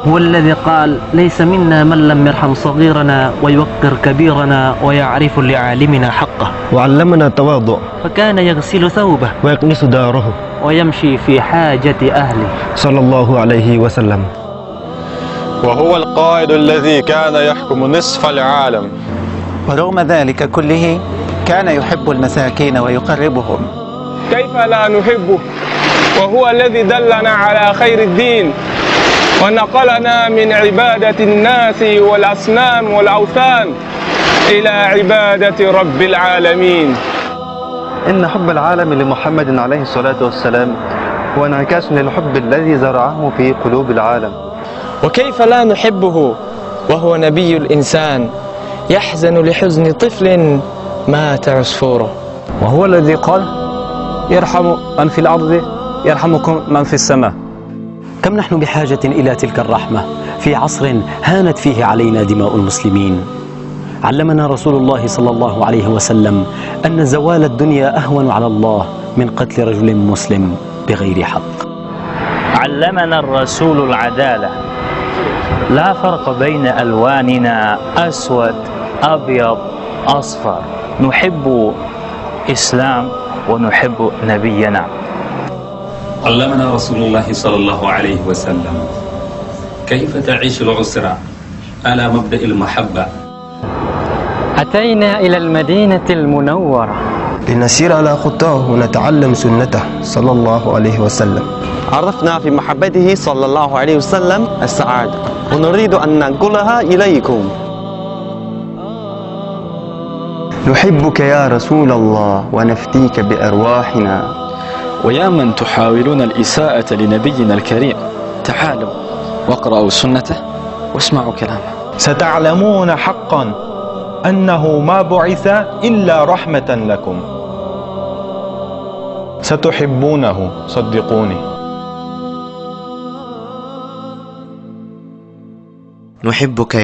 هو الذي قال: ليس منا من لم يرحم صغيرنا ويوقر كبيرنا ويعرف لعالمنا حقه. وعلمنا التواضع فكان يغسل ثوبه ويكنس داره ويمشي في حاجة أهله صلى الله عليه وسلم. وهو القائد الذي كان يحكم نصف العالم، ورغم ذلك كله كان يحب المساكين ويقربهم. كيف لا نحبه وهو الذي دلنا على خير الدين ونقلنا من عبادة الناس والأصنام والأوثان إلى عبادة رب العالمين. إن حب العالم لمحمد عليه الصلاة والسلام هو انعكاس للحب الذي زرعه في قلوب العالم. وكيف لا نحبه وهو نبي الإنسان يحزن لحزن طفل مات عصفوره. وهو الذي قال: يرحم من في الأرض يرحمكم من في السماء. كم نحن بحاجة إلى تلك الرحمة في عصر هانت فيه علينا دماء المسلمين. علمنا رسول الله صلى الله عليه وسلم أن زوال الدنيا أهون على الله من قتل رجل مسلم بغير حق. علمنا الرسول العدالة، لا فرق بين ألواننا، أسود أبيض أصفر، نحب إسلام ونحب نبينا. علمنا رسول الله صلى الله عليه وسلم كيف تعيش العسرة على مبدأ المحبة. أتينا إلى المدينة المنورة لنسير على خطاه ونتعلم سنته صلى الله عليه وسلم. عرفنا في محبته صلى الله عليه وسلم السعادة، ونريد أن ننقلها إليكم. نحبك يا رسول الله ونفديك بأرواحنا. ويا من تحاولون الإساءة لنبينا الكريم، تعالوا واقرأوا سنته واسمعوا كلامه. ستعلمون حقا أنه ما بعث إلا رحمة لكم، ستحبونه صدقوني. نحبك